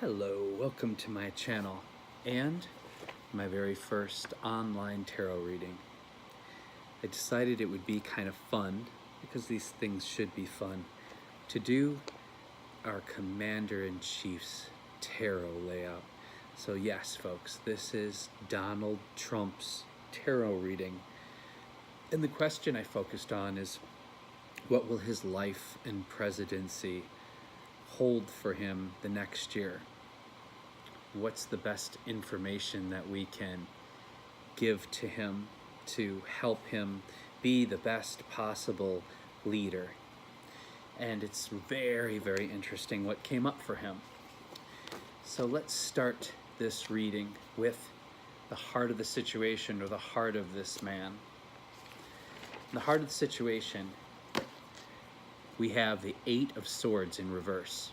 Hello, welcome to my channel and my very first online tarot reading. I decided it would be kind of fun, because these things should be fun, to do our Commander-in-Chief's tarot layout. So yes, folks, this is Donald Trump's tarot reading. And the question I focused on is, what will his life and presidency hold for him the next year? What's the best information that we can give to him to help him be the best possible leader? And it's very, very interesting what came up for him. So let's start this reading with the heart of the situation, or the heart of this man. In the heart of the situation, we have the Eight of Swords in reverse.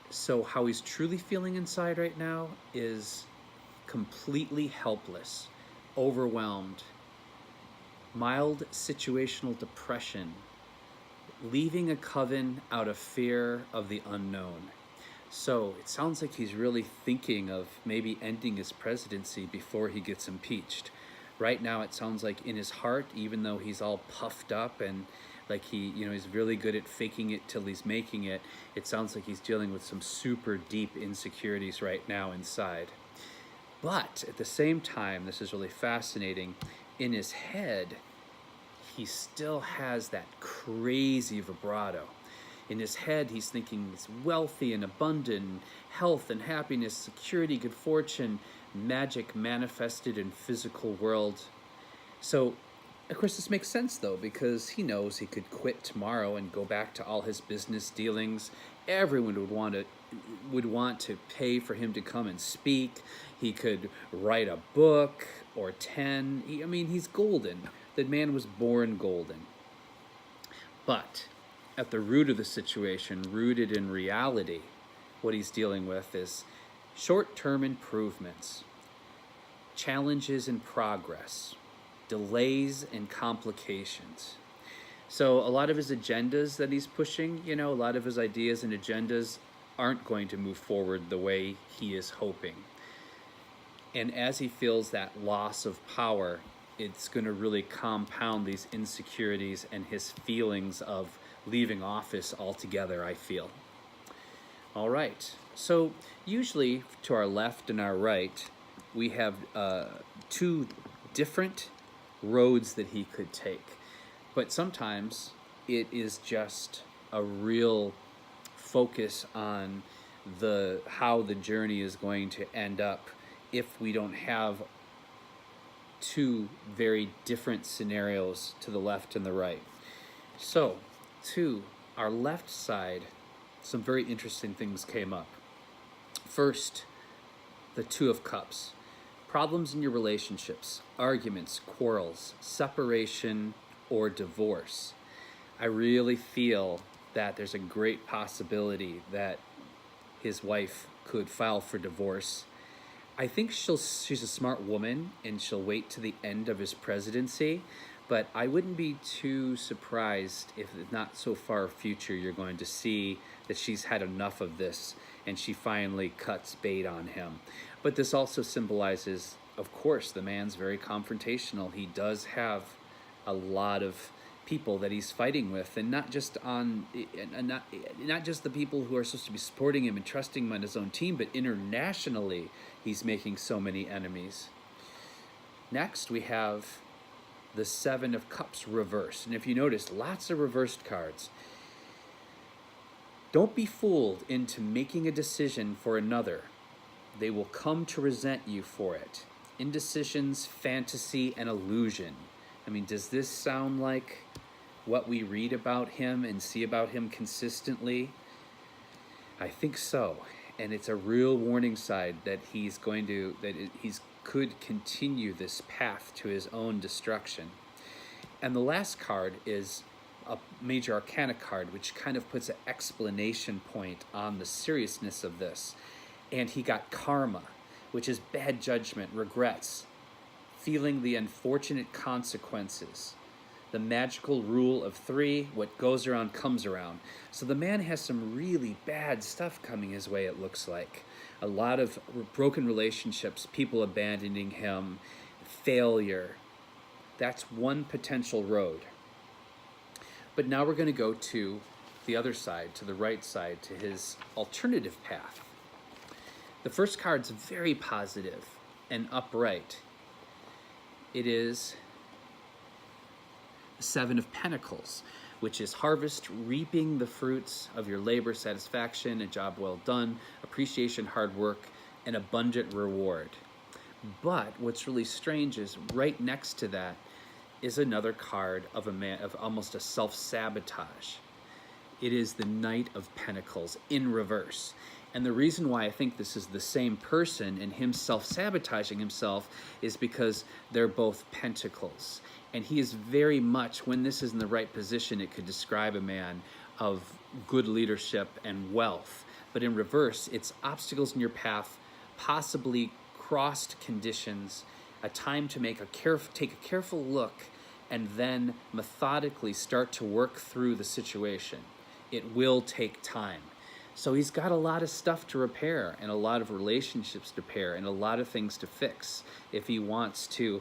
So how he's truly feeling inside right now is completely helpless, overwhelmed, mild situational depression, leaving a coven out of fear of the unknown. So it sounds like he's really thinking of maybe ending his presidency before he gets impeached. Right now it sounds like in his heart, even though he's all puffed up and like he's really good at faking it till he's making it, it sounds like he's dealing with some super deep insecurities right now inside. But at the same time, this is really fascinating, in his head, he still has that crazy vibrato. In his head, he's thinking he's wealthy and abundant, health and happiness, security, good fortune, magic manifested in physical world. So, of course, this makes sense, though, because he knows he could quit tomorrow and go back to all his business dealings. Everyone would want to pay for him to come and speak. He could write a book or 10. He's golden. The man was born golden. But at the root of the situation, rooted in reality, what he's dealing with is short-term improvements, challenges in progress, delays and complications. So a lot of his agendas that he's pushing, a lot of his ideas and agendas aren't going to move forward the way he is hoping. And as he feels that loss of power, it's going to really compound these insecurities and his feelings of leaving office altogether, I feel. All right, so usually to our left and our right, we have two different roads that he could take, but sometimes it is just a real focus on how the journey is going to end up if we don't have two very different scenarios to the left and the right. So to our left side, some very interesting things came up. First, the Two of Cups. Problems in your relationships, arguments, quarrels, separation, or divorce. I really feel that there's a great possibility that his wife could file for divorce. I think she's a smart woman and she'll wait to the end of his presidency, but I wouldn't be too surprised if not so far future you're going to see that she's had enough of this and she finally cuts bait on him. But this also symbolizes, of course, the man's very confrontational. He does have a lot of people that he's fighting with, and not just the people who are supposed to be supporting him and trusting him on his own team, but internationally he's making so many enemies. Next, we have the Seven of Cups reversed. And if you notice, lots of reversed cards. Don't be fooled into making a decision for another. They will come to resent you for it. Indecisions, fantasy, and illusion. Does this sound like what we read about him and see about him consistently? I think so. And it's a real warning sign that he could continue this path to his own destruction. And the last card is a major arcana card, which kind of puts an explanation point on the seriousness of this. And he got karma, which is bad judgment, regrets, feeling the unfortunate consequences, the magical rule of 3, what goes around comes around. So the man has some really bad stuff coming his way, it looks like. A lot of broken relationships, people abandoning him, failure. That's one potential road. But now we're going to go to the other side, to the right side, to his alternative path. The first card's very positive and upright. It is the 7 of Pentacles, which is harvest, reaping the fruits of your labor, satisfaction, a job well done, appreciation, hard work, and abundant reward. But what's really strange is right next to that is another card of a man, of almost a self-sabotage. It is the Knight of Pentacles in reverse. And the reason why I think this is the same person and him self-sabotaging himself is because they're both pentacles. And he is very much, when this is in the right position, it could describe a man of good leadership and wealth. But in reverse, it's obstacles in your path, possibly crossed conditions, a time to take a careful look and then methodically start to work through the situation. It will take time. So he's got a lot of stuff to repair and a lot of relationships to repair and a lot of things to fix if he wants to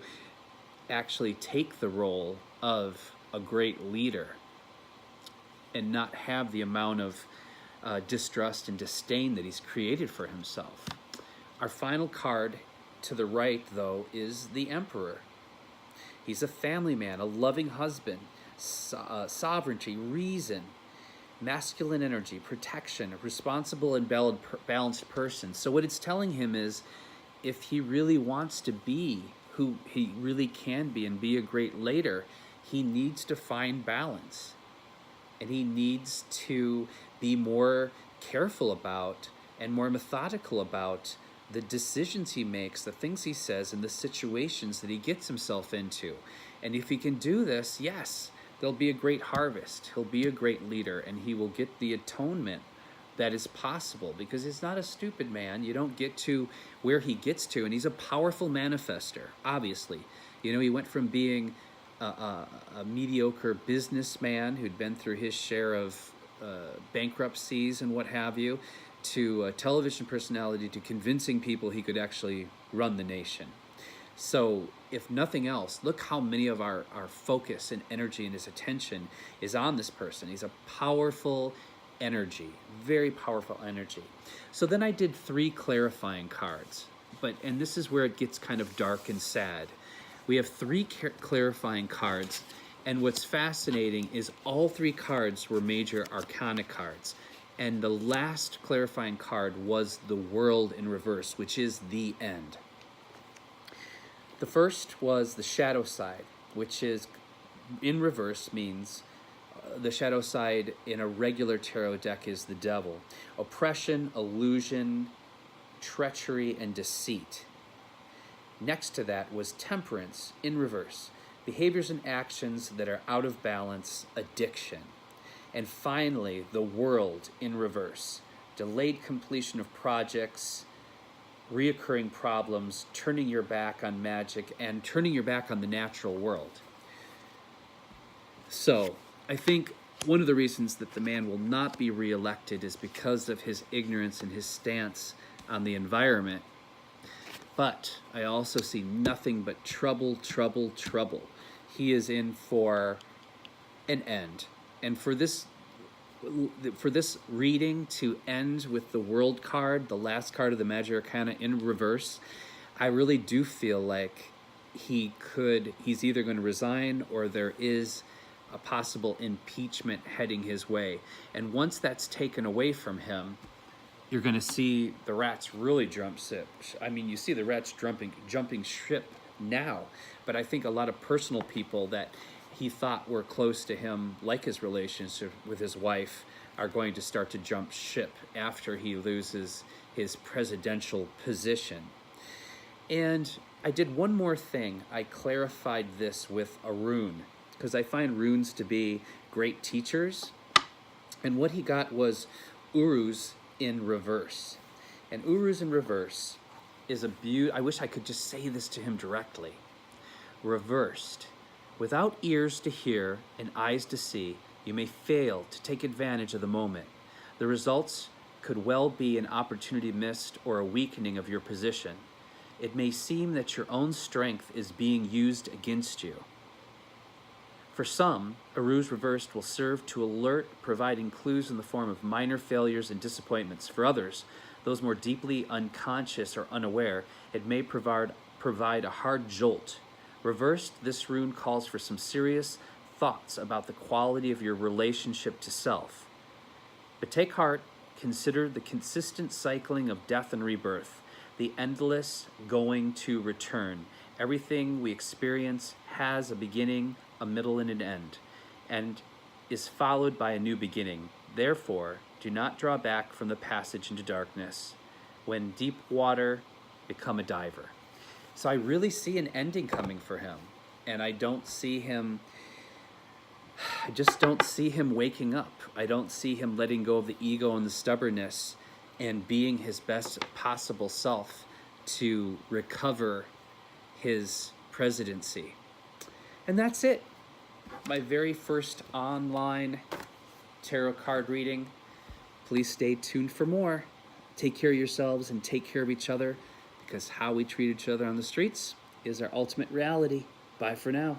actually take the role of a great leader and not have the amount of distrust and disdain that he's created for himself. Our final card to the right, though, is the Emperor. He's a family man, a loving husband, sovereignty, reason, masculine energy, protection, a responsible and balanced person. So what it's telling him is, if he really wants to be who he really can be and be a great leader, he needs to find balance. And he needs to be more careful about and more methodical about the decisions he makes, the things he says, and the situations that he gets himself into. And if he can do this, yes, there'll be a great harvest. He'll be a great leader, and he will get the atonement that is possible, because he's not a stupid man. You don't get to where he gets to, and he's a powerful manifester, obviously. You know, he went from being a mediocre businessman who'd been through his share of bankruptcies and what have you, to a television personality, to convincing people he could actually run the nation. So if nothing else, look how many of our focus and energy and his attention is on this person. He's a powerful energy, very powerful energy. So then I did 3 clarifying cards, and this is where it gets kind of dark and sad. We have 3 clarifying cards, and what's fascinating is all 3 cards were major arcana cards. And the last clarifying card was the World in reverse, which is the end. The first was the shadow side, which is in reverse, means the shadow side in a regular tarot deck is the devil. Oppression, illusion, treachery, and deceit. Next to that was temperance in reverse. Behaviors and actions that are out of balance, addiction. And finally, the World in reverse. Delayed completion of projects, reoccurring problems, turning your back on magic, and turning your back on the natural world. So, I think one of the reasons that the man will not be reelected is because of his ignorance and his stance on the environment. But I also see nothing but trouble, trouble, trouble. He is in for an end. And for this reading to end with the World card, the last card of the Magic Arcana in reverse, I really do feel like he's either going to resign or there is a possible impeachment heading his way. And once that's taken away from him, you're going to see the rats really jump ship. I mean, you see the rats jumping ship now, but I think a lot of personal people that he thought were close to him, like his relationship with his wife, are going to start to jump ship after he loses his presidential position. And I did one more thing. I clarified this with a rune, because I find runes to be great teachers. And what he got was Uruz in reverse. And Uruz in reverse is I wish I could just say this to him directly. Reversed Without ears to hear and eyes to see, you may fail to take advantage of the moment. The results could well be an opportunity missed or a weakening of your position. It may seem that your own strength is being used against you. For some, a ruse reversed will serve to alert, providing clues in the form of minor failures and disappointments. For others, those more deeply unconscious or unaware, it may provide a hard jolt. Reversed, this rune calls for some serious thoughts about the quality of your relationship to self. But take heart, consider the consistent cycling of death and rebirth, the endless going to return. Everything we experience has a beginning, a middle, and an end, and is followed by a new beginning. Therefore, do not draw back from the passage into darkness. When deep water, become a diver. So I really see an ending coming for him, and I just don't see him waking up. I don't see him letting go of the ego and the stubbornness and being his best possible self to recover his presidency. And that's it. My very first online tarot card reading. Please stay tuned for more. Take care of yourselves and take care of each other, because how we treat each other on the streets is our ultimate reality. Bye for now.